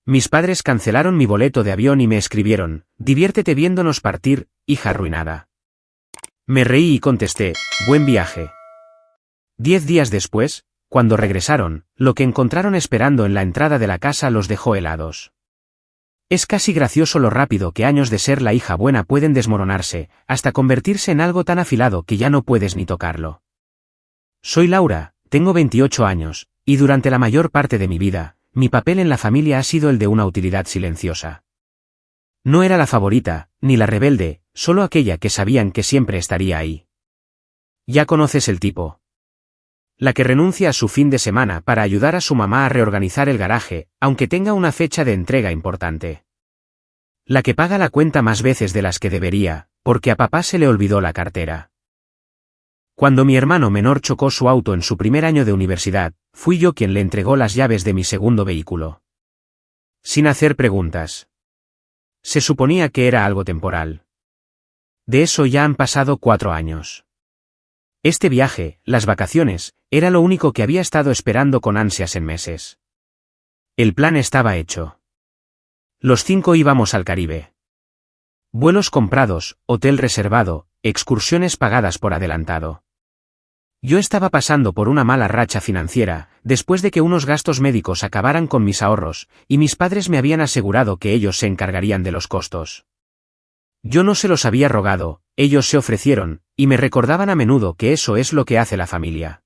Mis padres cancelaron mi boleto de avión y me escribieron: diviértete viéndonos partir, hija arruinada. Me reí y contesté: buen viaje. 10 días después, cuando regresaron, lo que encontraron esperando en la entrada de la casa los dejó helados. Es casi gracioso lo rápido que años de ser la hija buena pueden desmoronarse, hasta convertirse en algo tan afilado que ya no puedes ni tocarlo. Soy Laura, tengo 28 años, y durante la mayor parte de mi vida, mi papel en la familia ha sido el de una utilidad silenciosa. No era la favorita, ni la rebelde, solo aquella que sabían que siempre estaría ahí. Ya conoces el tipo. La que renuncia a su fin de semana para ayudar a su mamá a reorganizar el garaje, aunque tenga una fecha de entrega importante. La que paga la cuenta más veces de las que debería, porque a papá se le olvidó la cartera. Cuando mi hermano menor chocó su auto en su primer año de universidad, fui yo quien le entregó las llaves de mi segundo vehículo. Sin hacer preguntas. Se suponía que era algo temporal. De eso ya han pasado 4 años. Este viaje, las vacaciones, era lo único que había estado esperando con ansias en meses. El plan estaba hecho. Los 5 íbamos al Caribe. Vuelos comprados, hotel reservado, excursiones pagadas por adelantado. Yo estaba pasando por una mala racha financiera, después de que unos gastos médicos acabaran con mis ahorros, y mis padres me habían asegurado que ellos se encargarían de los costos. Yo no se los había rogado, ellos se ofrecieron, y me recordaban a menudo que eso es lo que hace la familia.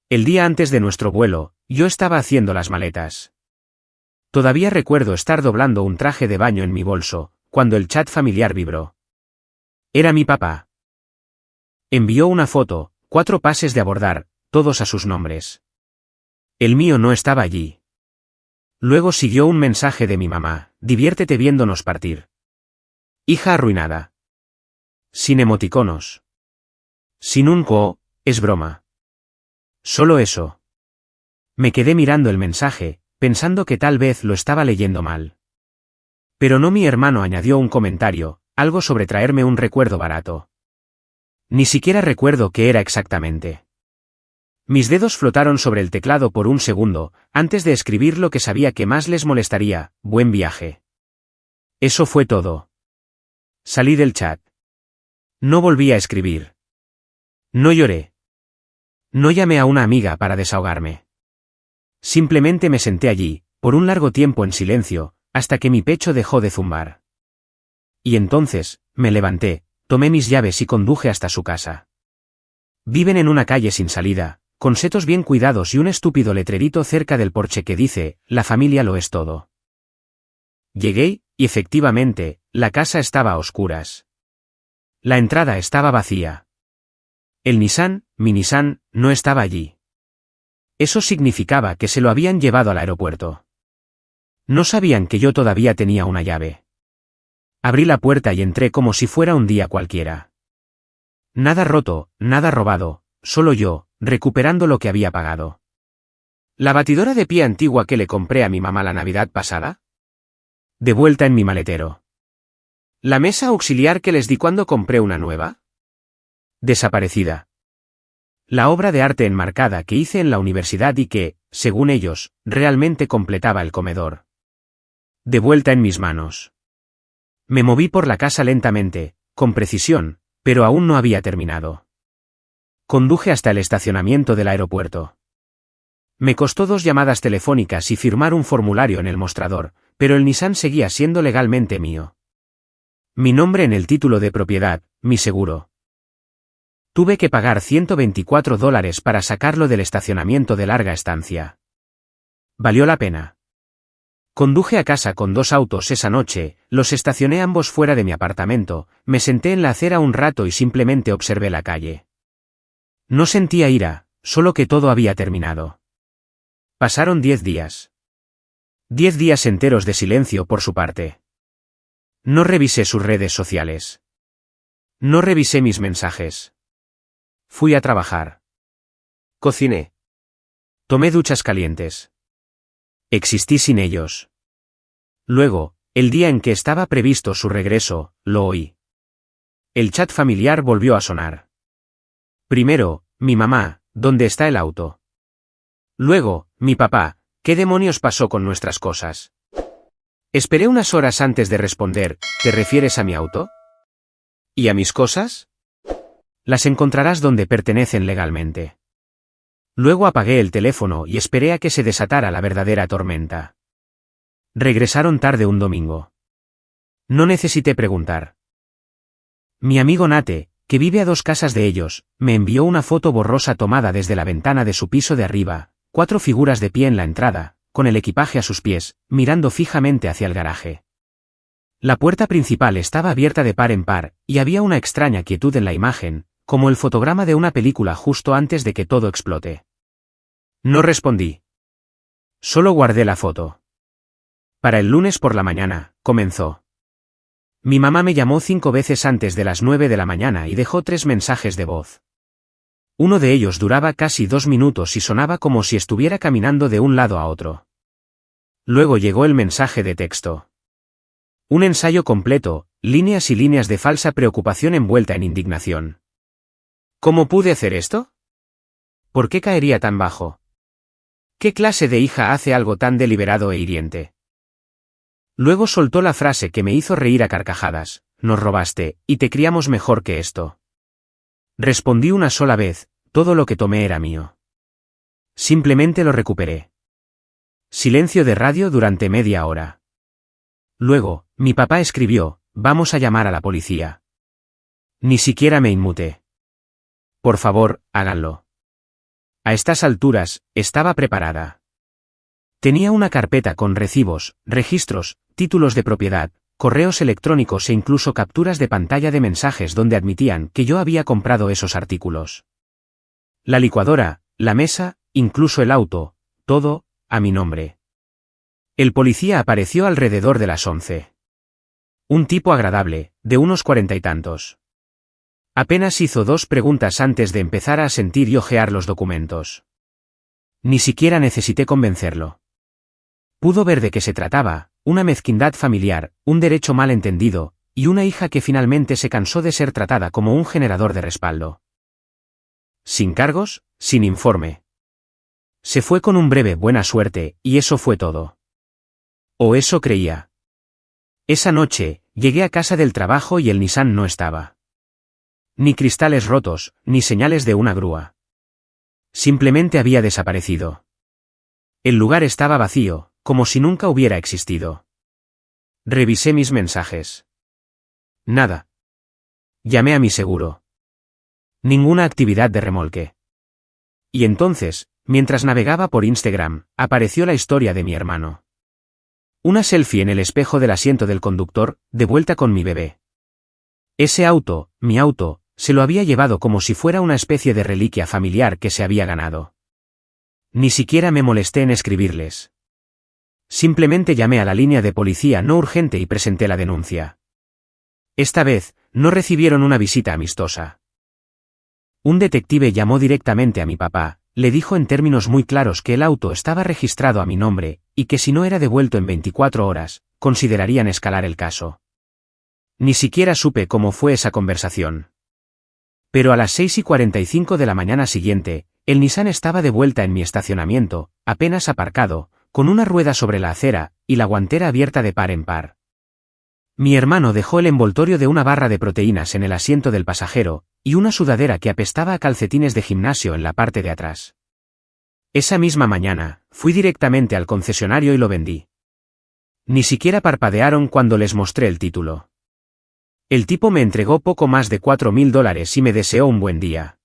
El día antes de nuestro vuelo, yo estaba haciendo las maletas. Todavía recuerdo estar doblando un traje de baño en mi bolso, cuando el chat familiar vibró. Era mi papá. Envió una foto, 4 pases de abordar, todos a sus nombres. El mío no estaba allí. Luego siguió un mensaje de mi mamá: diviértete viéndonos partir. Hija arruinada. Sin emoticonos. Sin un es broma. Solo eso. Me quedé mirando el mensaje, pensando que tal vez lo estaba leyendo mal. Pero no, mi hermano añadió un comentario, algo sobre traerme un recuerdo barato. Ni siquiera recuerdo qué era exactamente. Mis dedos flotaron sobre el teclado por un segundo, antes de escribir lo que sabía que más les molestaría: buen viaje. Eso fue todo. Salí del chat. No volví a escribir. No lloré. No llamé a una amiga para desahogarme. Simplemente me senté allí, por un largo tiempo en silencio, hasta que mi pecho dejó de zumbar. Y entonces, me levanté, tomé mis llaves y conduje hasta su casa. Viven en una calle sin salida, con setos bien cuidados y un estúpido letrerito cerca del porche que dice: la familia lo es todo. Llegué, y efectivamente, la casa estaba a oscuras. La entrada estaba vacía. El Nissan, mi Nissan, no estaba allí. Eso significaba que se lo habían llevado al aeropuerto. No sabían que yo todavía tenía una llave. Abrí la puerta y entré como si fuera un día cualquiera. Nada roto, nada robado, solo yo, recuperando lo que había pagado. ¿La batidora de pie antigua que le compré a mi mamá la Navidad pasada? De vuelta en mi maletero. ¿La mesa auxiliar que les di cuando compré una nueva? Desaparecida. La obra de arte enmarcada que hice en la universidad y que, según ellos, realmente completaba el comedor. De vuelta en mis manos. Me moví por la casa lentamente, con precisión, pero aún no había terminado. Conduje hasta el estacionamiento del aeropuerto. Me costó 2 llamadas telefónicas y firmar un formulario en el mostrador, pero el Nissan seguía siendo legalmente mío. Mi nombre en el título de propiedad, mi seguro. Tuve que pagar $124 para sacarlo del estacionamiento de larga estancia. Valió la pena. Conduje a casa con 2 autos esa noche, los estacioné ambos fuera de mi apartamento, me senté en la acera un rato y simplemente observé la calle. No sentía ira, solo que todo había terminado. Pasaron 10 días. 10 días enteros de silencio por su parte. No revisé sus redes sociales. No revisé mis mensajes. Fui a trabajar. Cociné. Tomé duchas calientes. Existí sin ellos. Luego, el día en que estaba previsto su regreso, lo oí. El chat familiar volvió a sonar. Primero, mi mamá: ¿dónde está el auto? Luego, mi papá: ¿qué demonios pasó con nuestras cosas? Esperé unas horas antes de responder, ¿te refieres a mi auto? ¿Y a mis cosas? Las encontrarás donde pertenecen legalmente. Luego apagué el teléfono y esperé a que se desatara la verdadera tormenta. Regresaron tarde un domingo. No necesité preguntar. Mi amigo Nate, que vive a 2 casas de ellos, me envió una foto borrosa tomada desde la ventana de su piso de arriba, 4 figuras de pie en la entrada, con el equipaje a sus pies, mirando fijamente hacia el garaje. La puerta principal estaba abierta de par en par, y había una extraña quietud en la imagen, como el fotograma de una película justo antes de que todo explote. No respondí. Solo guardé la foto. Para el lunes por la mañana, comenzó. Mi mamá me llamó 5 veces antes de las 9 de la mañana y dejó 3 mensajes de voz. Uno de ellos duraba casi 2 minutos y sonaba como si estuviera caminando de un lado a otro. Luego llegó el mensaje de texto. Un ensayo completo, líneas y líneas de falsa preocupación envuelta en indignación. ¿Cómo pude hacer esto? ¿Por qué caería tan bajo? ¿Qué clase de hija hace algo tan deliberado e hiriente? Luego soltó la frase que me hizo reír a carcajadas, nos robaste, y te criamos mejor que esto. Respondí una sola vez, todo lo que tomé era mío. Simplemente lo recuperé. Silencio de radio durante media hora. Luego, mi papá escribió, vamos a llamar a la policía. Ni siquiera me inmuté. Por favor, háganlo. A estas alturas, estaba preparada. Tenía una carpeta con recibos, registros, títulos de propiedad, correos electrónicos e incluso capturas de pantalla de mensajes donde admitían que yo había comprado esos artículos. La licuadora, la mesa, incluso el auto, todo, a mi nombre. El policía apareció alrededor de las 11. Un tipo agradable, de unos 40 y tantos. Apenas hizo 2 preguntas antes de empezar a sentir y hojear los documentos. Ni siquiera necesité convencerlo. Pudo ver de qué se trataba, una mezquindad familiar, un derecho mal entendido, y una hija que finalmente se cansó de ser tratada como un generador de respaldo. Sin cargos, sin informe. Se fue con un breve buena suerte, y eso fue todo. O eso creía. Esa noche, llegué a casa del trabajo y el Nissan no estaba. Ni cristales rotos, ni señales de una grúa. Simplemente había desaparecido. El lugar estaba vacío, como si nunca hubiera existido. Revisé mis mensajes. Nada. Llamé a mi seguro. Ninguna actividad de remolque. Y entonces, mientras navegaba por Instagram, apareció la historia de mi hermano. Una selfie en el espejo del asiento del conductor, de vuelta con mi bebé. Ese auto, mi auto, se lo había llevado como si fuera una especie de reliquia familiar que se había ganado. Ni siquiera me molesté en escribirles. Simplemente llamé a la línea de policía no urgente y presenté la denuncia. Esta vez, no recibieron una visita amistosa. Un detective llamó directamente a mi papá, le dijo en términos muy claros que el auto estaba registrado a mi nombre, y que si no era devuelto en 24 horas, considerarían escalar el caso. Ni siquiera supe cómo fue esa conversación. Pero a las 6:45 de la mañana siguiente, el Nissan estaba de vuelta en mi estacionamiento, apenas aparcado, con una rueda sobre la acera, y la guantera abierta de par en par. Mi hermano dejó el envoltorio de una barra de proteínas en el asiento del pasajero, y una sudadera que apestaba a calcetines de gimnasio en la parte de atrás. Esa misma mañana, fui directamente al concesionario y lo vendí. Ni siquiera parpadearon cuando les mostré el título. El tipo me entregó poco más de $4.000 y me deseó un buen día.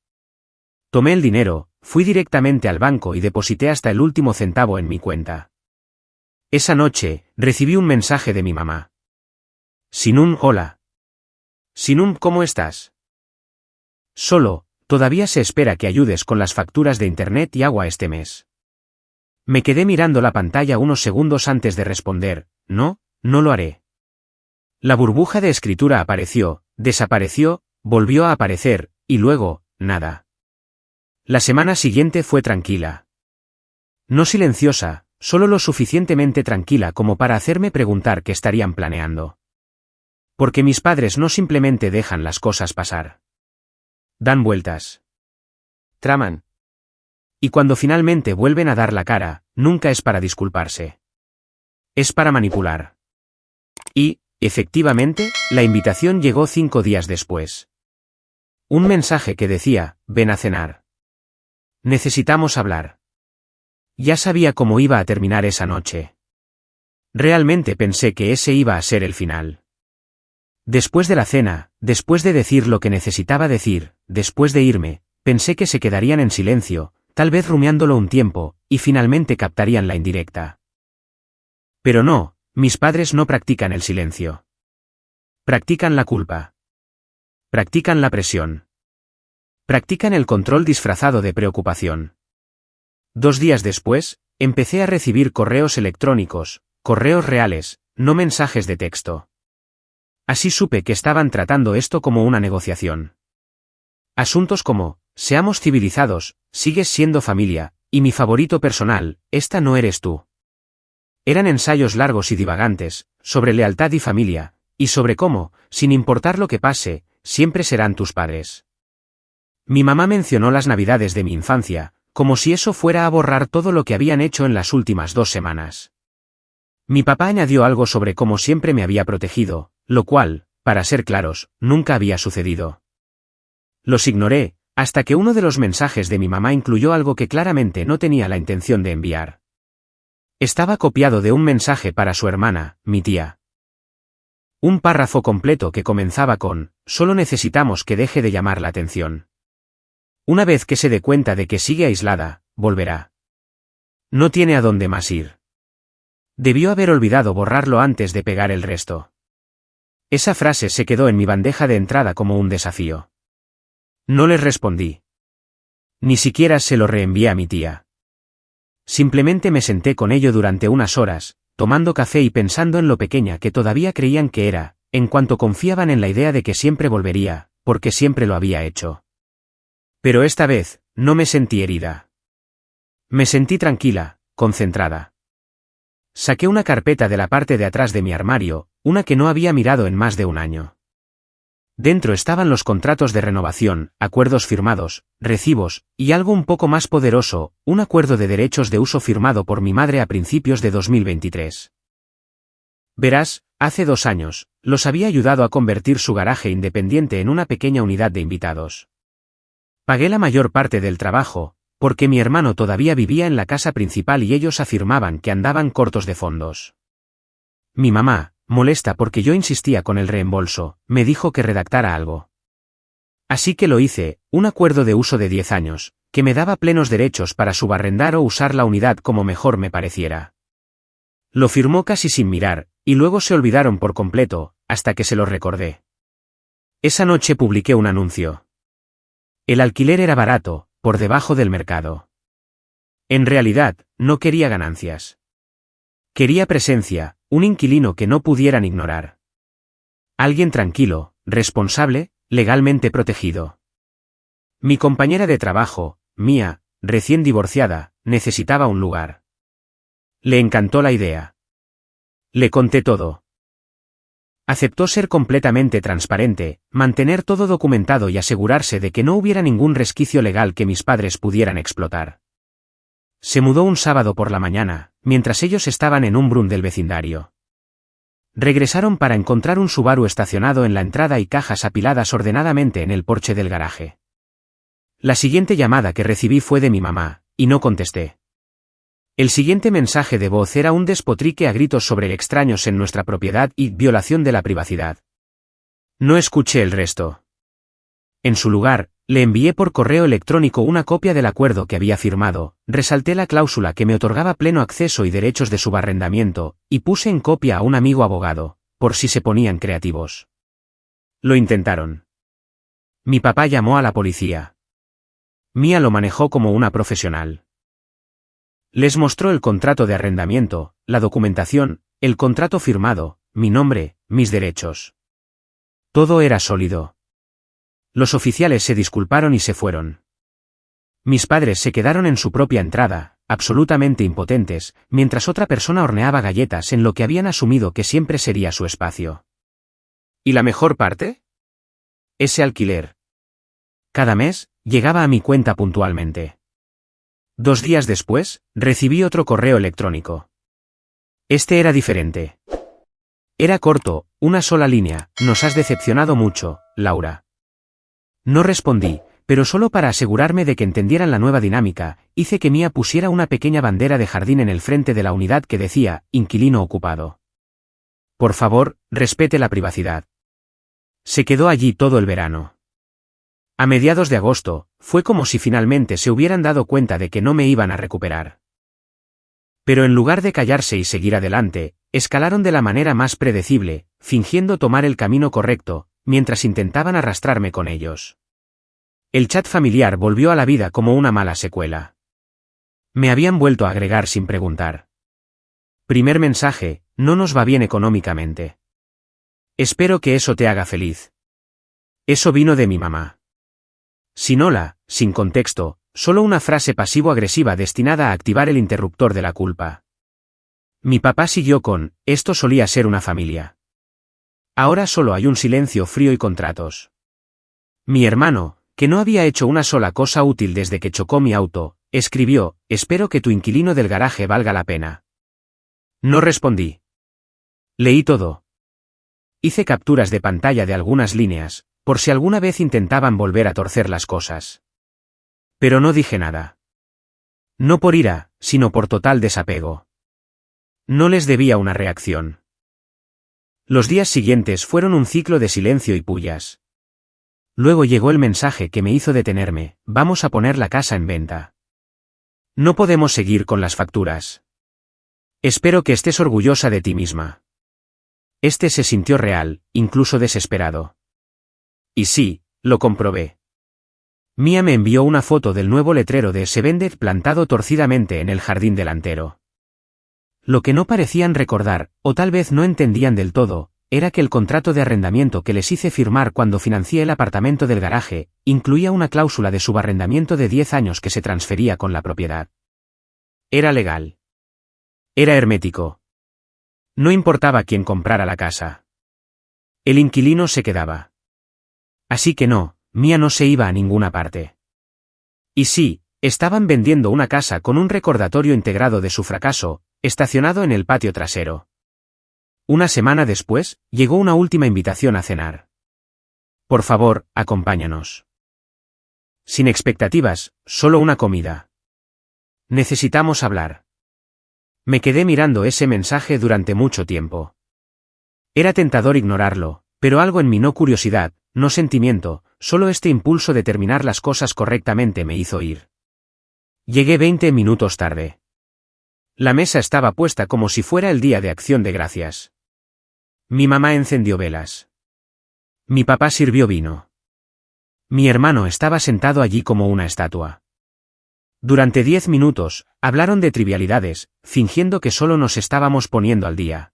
Tomé el dinero, fui directamente al banco y deposité hasta el último centavo en mi cuenta. Esa noche, recibí un mensaje de mi mamá. Sinum, hola. Sinum, ¿cómo estás? Solo, todavía se espera que ayudes con las facturas de internet y agua este mes. Me quedé mirando la pantalla unos segundos antes de responder, no, no lo haré. La burbuja de escritura apareció, desapareció, volvió a aparecer, y luego, nada. La semana siguiente fue tranquila. No silenciosa, solo lo suficientemente tranquila como para hacerme preguntar qué estarían planeando. Porque mis padres no simplemente dejan las cosas pasar. Dan vueltas. Traman. Y cuando finalmente vuelven a dar la cara, nunca es para disculparse. Es para manipular. Y, efectivamente, la invitación llegó 5 días después. Un mensaje que decía, ven a cenar. Necesitamos hablar. Ya sabía cómo iba a terminar esa noche. Realmente pensé que ese iba a ser el final. Después de la cena, después de decir lo que necesitaba decir, después de irme, pensé que se quedarían en silencio, tal vez rumiándolo un tiempo, y finalmente captarían la indirecta. Pero no, mis padres no practican el silencio. Practican la culpa. Practican la presión. Practican el control disfrazado de preocupación. 2 días después, empecé a recibir correos electrónicos, correos reales, no mensajes de texto. Así supe que estaban tratando esto como una negociación. Asuntos como, seamos civilizados, sigues siendo familia, y mi favorito personal, esta no eres tú. Eran ensayos largos y divagantes, sobre lealtad y familia, y sobre cómo, sin importar lo que pase, siempre serán tus padres. Mi mamá mencionó las navidades de mi infancia, como si eso fuera a borrar todo lo que habían hecho en las últimas 2 semanas. Mi papá añadió algo sobre cómo siempre me había protegido, lo cual, para ser claros, nunca había sucedido. Los ignoré, hasta que uno de los mensajes de mi mamá incluyó algo que claramente no tenía la intención de enviar. Estaba copiado de un mensaje para su hermana, mi tía. Un párrafo completo que comenzaba con, solo necesitamos que deje de llamar la atención. Una vez que se dé cuenta de que sigue aislada, volverá. No tiene a dónde más ir. Debió haber olvidado borrarlo antes de pegar el resto. Esa frase se quedó en mi bandeja de entrada como un desafío. No les respondí. Ni siquiera se lo reenvié a mi tía. Simplemente me senté con ello durante unas horas, tomando café y pensando en lo pequeña que todavía creían que era, en cuanto confiaban en la idea de que siempre volvería, porque siempre lo había hecho. Pero esta vez, no me sentí herida. Me sentí tranquila, concentrada. Saqué una carpeta de la parte de atrás de mi armario, una que no había mirado en más de un año. Dentro estaban los contratos de renovación, acuerdos firmados, recibos, y algo un poco más poderoso, un acuerdo de derechos de uso firmado por mi madre a principios de 2023. Verás, hace 2 años, los había ayudado a convertir su garaje independiente en una pequeña unidad de invitados. Pagué la mayor parte del trabajo, porque mi hermano todavía vivía en la casa principal y ellos afirmaban que andaban cortos de fondos. Mi mamá, molesta porque yo insistía con el reembolso, me dijo que redactara algo. Así que lo hice, un acuerdo de uso de 10 años, que me daba plenos derechos para subarrendar o usar la unidad como mejor me pareciera. Lo firmó casi sin mirar, y luego se olvidaron por completo, hasta que se lo recordé. Esa noche publiqué un anuncio. El alquiler era barato, por debajo del mercado. En realidad, no quería ganancias. Quería presencia, un inquilino que no pudieran ignorar. Alguien tranquilo, responsable, legalmente protegido. Mi compañera de trabajo, Mía, recién divorciada, necesitaba un lugar. Le encantó la idea. Le conté todo. Aceptó ser completamente transparente, mantener todo documentado y asegurarse de que no hubiera ningún resquicio legal que mis padres pudieran explotar. Se mudó un sábado por la mañana, mientras ellos estaban en un brun del vecindario. Regresaron para encontrar un Subaru estacionado en la entrada y cajas apiladas ordenadamente en el porche del garaje. La siguiente llamada que recibí fue de mi mamá, y no contesté. El siguiente mensaje de voz era un despotrique a gritos sobre extraños en nuestra propiedad y violación de la privacidad. No escuché el resto. En su lugar, le envié por correo electrónico una copia del acuerdo que había firmado, resalté la cláusula que me otorgaba pleno acceso y derechos de subarrendamiento, y puse en copia a un amigo abogado, por si se ponían creativos. Lo intentaron. Mi papá llamó a la policía. Mía lo manejó como una profesional. Les mostró el contrato de arrendamiento, la documentación, el contrato firmado, mi nombre, mis derechos. Todo era sólido. Los oficiales se disculparon y se fueron. Mis padres se quedaron en su propia entrada, absolutamente impotentes, mientras otra persona horneaba galletas en lo que habían asumido que siempre sería su espacio. ¿Y la mejor parte? Ese alquiler. Cada mes, llegaba a mi cuenta puntualmente. 2 días después, recibí otro correo electrónico. Este era diferente. Era corto, una sola línea: nos has decepcionado mucho, Laura. No respondí, pero solo para asegurarme de que entendieran la nueva dinámica, hice que Mia pusiera una pequeña bandera de jardín en el frente de la unidad que decía, inquilino ocupado. Por favor, respete la privacidad. Se quedó allí todo el verano. A mediados de agosto, fue como si finalmente se hubieran dado cuenta de que no me iban a recuperar. Pero en lugar de callarse y seguir adelante, escalaron de la manera más predecible, fingiendo tomar el camino correcto, mientras intentaban arrastrarme con ellos. El chat familiar volvió a la vida como una mala secuela. Me habían vuelto a agregar sin preguntar. Primer mensaje: no nos va bien económicamente. Espero que eso te haga feliz. Eso vino de mi mamá. Sin hola, sin contexto, solo una frase pasivo-agresiva destinada a activar el interruptor de la culpa. Mi papá siguió con: esto solía ser una familia. Ahora solo hay un silencio frío y contratos. Mi hermano, que no había hecho una sola cosa útil desde que chocó mi auto, escribió: espero que tu inquilino del garaje valga la pena. No respondí. Leí todo. Hice capturas de pantalla de algunas líneas, por si alguna vez intentaban volver a torcer las cosas. Pero no dije nada. No por ira, sino por total desapego. No les debía una reacción. Los días siguientes fueron un ciclo de silencio y pullas. Luego llegó el mensaje que me hizo detenerme: vamos a poner la casa en venta. No podemos seguir con las facturas. Espero que estés orgullosa de ti misma. Este se sintió real, incluso desesperado. Y sí, lo comprobé. Mia me envió una foto del nuevo letrero de Se vende plantado torcidamente en el jardín delantero. Lo que no parecían recordar, o tal vez no entendían del todo, era que el contrato de arrendamiento que les hice firmar cuando financié el apartamento del garaje, incluía una cláusula de subarrendamiento de 10 años que se transfería con la propiedad. Era legal. Era hermético. No importaba quién comprara la casa. El inquilino se quedaba. Así que no, Mia no se iba a ninguna parte. Y sí, estaban vendiendo una casa con un recordatorio integrado de su fracaso, estacionado en el patio trasero. Una semana después, llegó una última invitación a cenar. Por favor, acompáñanos. Sin expectativas, solo una comida. Necesitamos hablar. Me quedé mirando ese mensaje durante mucho tiempo. Era tentador ignorarlo, pero algo en mí, no curiosidad, no sentimiento, solo este impulso de terminar las cosas correctamente me hizo ir. Llegué 20 minutos tarde. La mesa estaba puesta como si fuera el día de Acción de Gracias. Mi mamá encendió velas. Mi papá sirvió vino. Mi hermano estaba sentado allí como una estatua. Durante 10 minutos, hablaron de trivialidades, fingiendo que solo nos estábamos poniendo al día.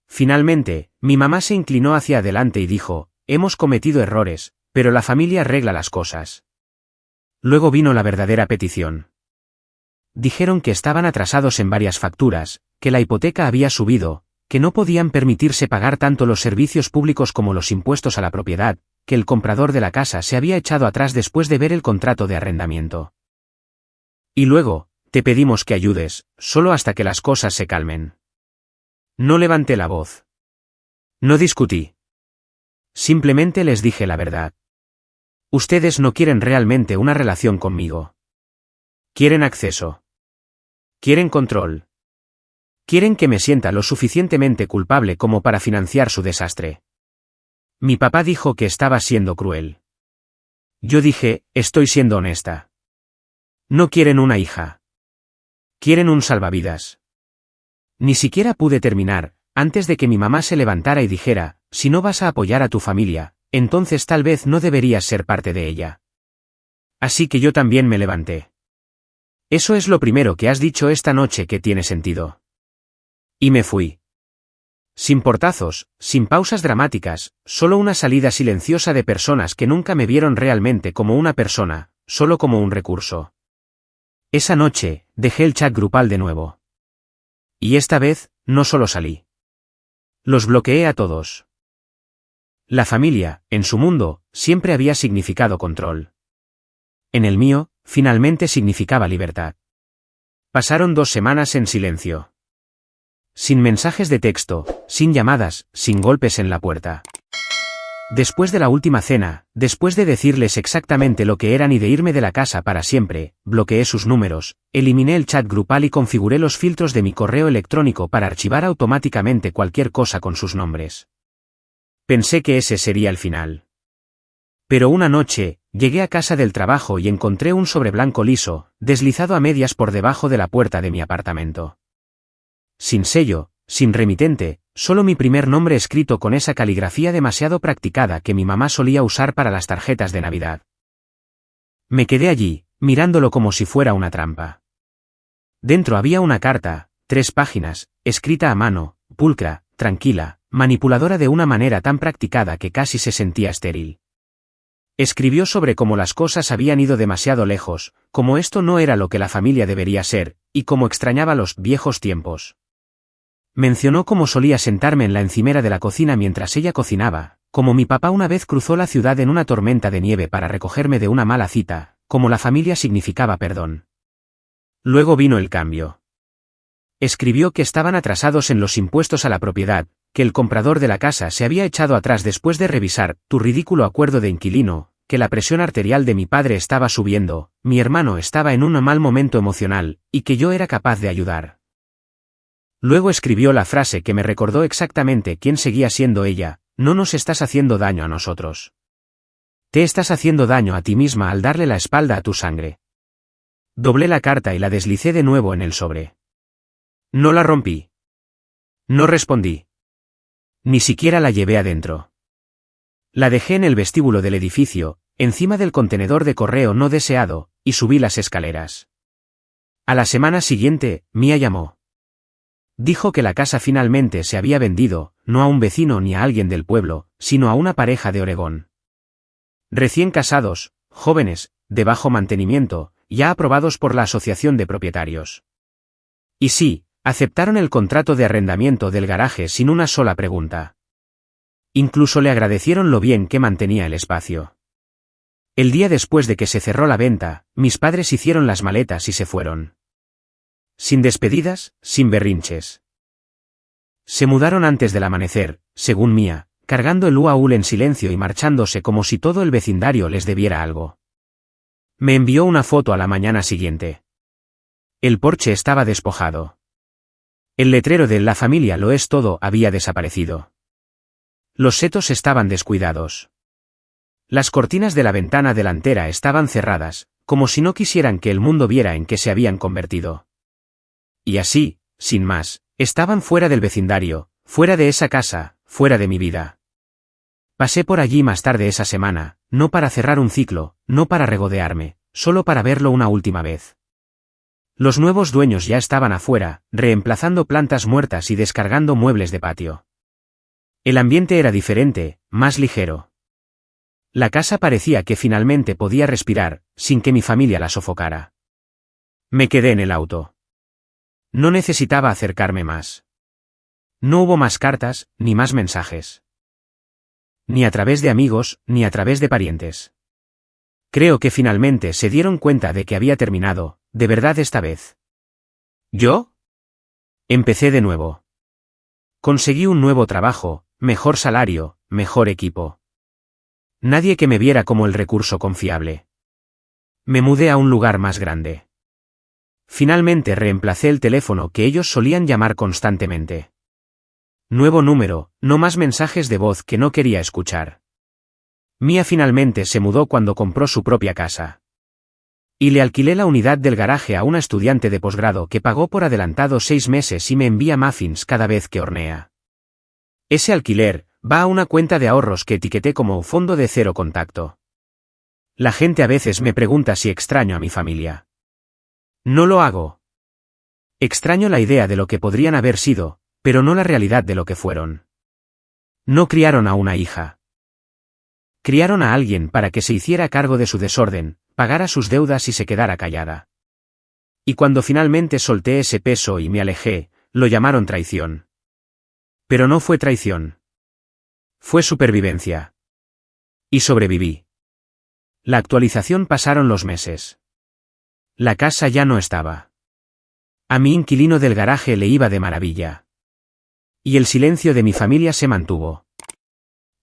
Finalmente, mi mamá se inclinó hacia adelante y dijo: hemos cometido errores, pero la familia arregla las cosas. Luego vino la verdadera petición. Dijeron que estaban atrasados en varias facturas, que la hipoteca había subido, que no podían permitirse pagar tanto los servicios públicos como los impuestos a la propiedad, que el comprador de la casa se había echado atrás después de ver el contrato de arrendamiento. Y luego, te pedimos que ayudes, solo hasta que las cosas se calmen. No levanté la voz. No discutí. Simplemente les dije la verdad. Ustedes no quieren realmente una relación conmigo. Quieren acceso. Quieren control. Quieren que me sienta lo suficientemente culpable como para financiar su desastre. Mi papá dijo que estaba siendo cruel. Yo dije: estoy siendo honesta. No quieren una hija. Quieren un salvavidas. Ni siquiera pude terminar, antes de que mi mamá se levantara y dijera: si no vas a apoyar a tu familia, entonces tal vez no deberías ser parte de ella. Así que yo también me levanté. Eso es lo primero que has dicho esta noche que tiene sentido. Y me fui. Sin portazos, sin pausas dramáticas, solo una salida silenciosa de personas que nunca me vieron realmente como una persona, solo como un recurso. Esa noche, dejé el chat grupal de nuevo. Y esta vez, no solo salí. Los bloqueé a todos. La familia, en su mundo, siempre había significado control. En el mío, finalmente significaba libertad. Pasaron 2 semanas en silencio. Sin mensajes de texto, sin llamadas, sin golpes en la puerta. Después de la última cena, después de decirles exactamente lo que eran y de irme de la casa para siempre, bloqueé sus números, eliminé el chat grupal y configuré los filtros de mi correo electrónico para archivar automáticamente cualquier cosa con sus nombres. Pensé que ese sería el final. Pero una noche, llegué a casa del trabajo y encontré un sobre blanco liso, deslizado a medias por debajo de la puerta de mi apartamento. Sin sello, sin remitente, solo mi primer nombre escrito con esa caligrafía demasiado practicada que mi mamá solía usar para las tarjetas de Navidad. Me quedé allí, mirándolo como si fuera una trampa. Dentro había una carta, 3 páginas, escrita a mano, pulcra, tranquila, manipuladora de una manera tan practicada que casi se sentía estéril. Escribió sobre cómo las cosas habían ido demasiado lejos, cómo esto no era lo que la familia debería ser, y cómo extrañaba los viejos tiempos. Mencionó cómo solía sentarme en la encimera de la cocina mientras ella cocinaba, cómo mi papá una vez cruzó la ciudad en una tormenta de nieve para recogerme de una mala cita, cómo la familia significaba perdón. Luego vino el cambio. Escribió que estaban atrasados en los impuestos a la propiedad, que el comprador de la casa se había echado atrás después de revisar tu ridículo acuerdo de inquilino, que la presión arterial de mi padre estaba subiendo, mi hermano estaba en un mal momento emocional, y que yo era capaz de ayudar. Luego escribió la frase que me recordó exactamente quién seguía siendo ella: no nos estás haciendo daño a nosotros. Te estás haciendo daño a ti misma al darle la espalda a tu sangre. Doblé la carta y la deslicé de nuevo en el sobre. No la rompí. No respondí. Ni siquiera la llevé adentro. La dejé en el vestíbulo del edificio, encima del contenedor de correo no deseado, y subí las escaleras. A la semana siguiente, Mia llamó. Dijo que la casa finalmente se había vendido, no a un vecino ni a alguien del pueblo, sino a una pareja de Oregón. Recién casados, jóvenes, de bajo mantenimiento, ya aprobados por la asociación de propietarios. Y sí, aceptaron el contrato de arrendamiento del garaje sin una sola pregunta. Incluso le agradecieron lo bien que mantenía el espacio. El día después de que se cerró la venta, mis padres hicieron las maletas y se fueron. Sin despedidas, sin berrinches. Se mudaron antes del amanecer, según Mia, cargando el UAU en silencio y marchándose como si todo el vecindario les debiera algo. Me envió una foto a la mañana siguiente. El porche estaba despojado. El letrero de "La familia lo es todo" había desaparecido. Los setos estaban descuidados. Las cortinas de la ventana delantera estaban cerradas, como si no quisieran que el mundo viera en qué se habían convertido. Y así, sin más, estaban fuera del vecindario, fuera de esa casa, fuera de mi vida. Pasé por allí más tarde esa semana, no para cerrar un ciclo, no para regodearme, solo para verlo una última vez. Los nuevos dueños ya estaban afuera, reemplazando plantas muertas y descargando muebles de patio. El ambiente era diferente, más ligero. La casa parecía que finalmente podía respirar, sin que mi familia la sofocara. Me quedé en el auto. No necesitaba acercarme más. No hubo más cartas, ni más mensajes. Ni a través de amigos, ni a través de parientes. Creo que finalmente se dieron cuenta de que había terminado, de verdad esta vez. ¿Yo? Empecé de nuevo. Conseguí un nuevo trabajo, mejor salario, mejor equipo. Nadie que me viera como el recurso confiable. Me mudé a un lugar más grande. Finalmente reemplacé el teléfono que ellos solían llamar constantemente. Nuevo número, no más mensajes de voz que no quería escuchar. Mia finalmente se mudó cuando compró su propia casa. Y le alquilé la unidad del garaje a una estudiante de posgrado que pagó por adelantado 6 meses y me envía muffins cada vez que hornea. Ese alquiler va a una cuenta de ahorros que etiqueté como fondo de cero contacto. La gente a veces me pregunta si extraño a mi familia. No lo hago. Extraño la idea de lo que podrían haber sido, pero no la realidad de lo que fueron. No criaron a una hija. Criaron a alguien para que se hiciera cargo de su desorden, pagara sus deudas y se quedara callada. Y cuando finalmente solté ese peso y me alejé, lo llamaron traición. Pero no fue traición. Fue supervivencia. Y sobreviví. La actualización pasaron los meses. La casa ya no estaba. A mi inquilino del garaje le iba de maravilla. y el silencio de mi familia se mantuvo.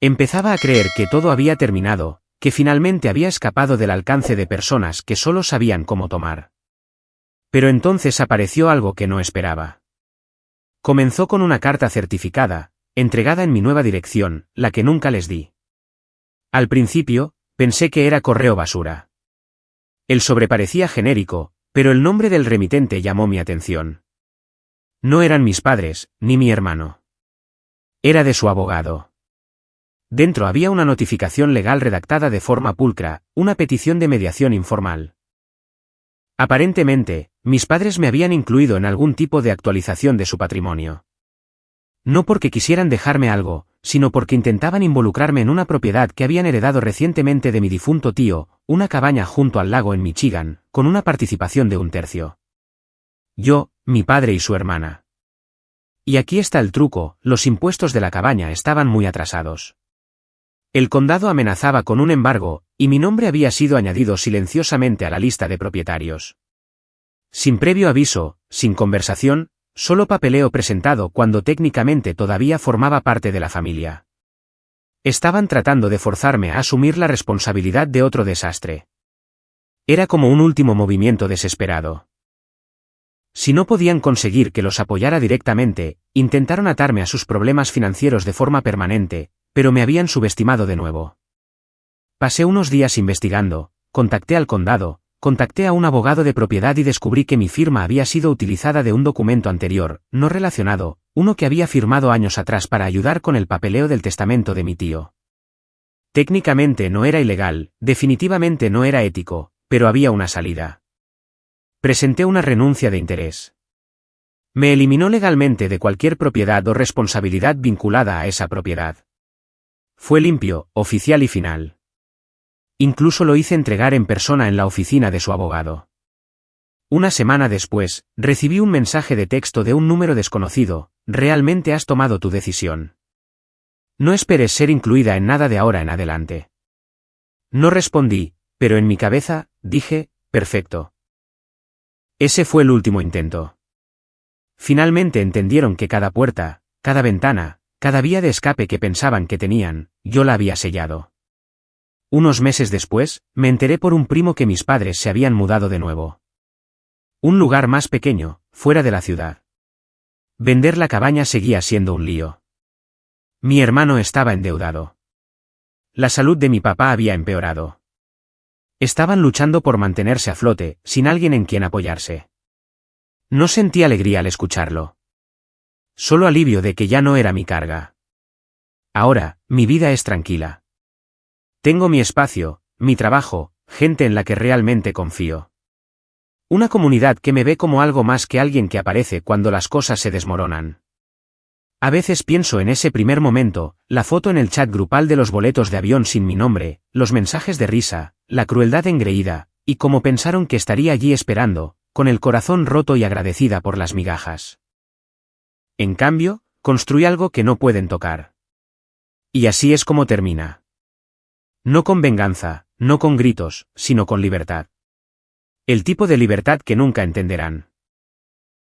Empezaba a creer que todo había terminado, que finalmente había escapado del alcance de personas que solo sabían cómo tomar. Pero entonces apareció algo que no esperaba. Comenzó con una carta certificada, entregada en mi nueva dirección, la que nunca les di. Al principio, pensé que era correo basura. El sobre parecía genérico, pero el nombre del remitente llamó mi atención. No eran mis padres, ni mi hermano. Era de su abogado. Dentro había una notificación legal redactada de forma pulcra, una petición de mediación informal. Aparentemente, mis padres me habían incluido en algún tipo de actualización de su patrimonio. No porque quisieran dejarme algo, sino porque intentaban involucrarme en una propiedad que habían heredado recientemente de mi difunto tío, una cabaña junto al lago en Michigan, con una participación de 1/3. Yo, mi padre y su hermana. Y aquí está el truco, los impuestos de la cabaña estaban muy atrasados. El condado amenazaba con un embargo, y mi nombre había sido añadido silenciosamente a la lista de propietarios. Sin previo aviso, sin conversación, solo papeleo presentado cuando técnicamente todavía formaba parte de la familia. Estaban tratando de forzarme a asumir la responsabilidad de otro desastre. Era como un último movimiento desesperado. Si no podían conseguir que los apoyara directamente, intentaron atarme a sus problemas financieros de forma permanente, pero me habían subestimado de nuevo. Pasé unos días investigando, contacté al condado, contacté a un abogado de propiedad y descubrí que mi firma había sido utilizada de un documento anterior, no relacionado, uno que había firmado años atrás para ayudar con el papeleo del testamento de mi tío. Técnicamente no era ilegal, definitivamente no era ético, pero había una salida. Presenté una renuncia de interés. Me eliminó legalmente de cualquier propiedad o responsabilidad vinculada a esa propiedad. Fue limpio, oficial y final. Incluso lo hice entregar en persona en la oficina de su abogado. Una semana después, recibí un mensaje de texto de un número desconocido: «Realmente has tomado tu decisión. No esperes ser incluida en nada de ahora en adelante». No respondí, pero en mi cabeza, dije, perfecto. Ese fue el último intento. Finalmente entendieron que cada puerta, cada ventana, cada vía de escape que pensaban que tenían, yo la había sellado. Unos meses después, me enteré por un primo que mis padres se habían mudado de nuevo. Un lugar más pequeño, fuera de la ciudad. Vender la cabaña seguía siendo un lío. Mi hermano estaba endeudado. La salud de mi papá había empeorado. Estaban luchando por mantenerse a flote, sin alguien en quien apoyarse. No sentí alegría al escucharlo. Solo alivio de que ya no era mi carga. Ahora, mi vida es tranquila. Tengo mi espacio, mi trabajo, gente en la que realmente confío. Una comunidad que me ve como algo más que alguien que aparece cuando las cosas se desmoronan. A veces pienso en ese primer momento, la foto en el chat grupal de los boletos de avión sin mi nombre, los mensajes de risa, la crueldad engreída, y cómo pensaron que estaría allí esperando, con el corazón roto y agradecida por las migajas. En cambio, construí algo que no pueden tocar. Y así es como termina. No con venganza, no con gritos, sino con libertad. El tipo de libertad que nunca entenderán.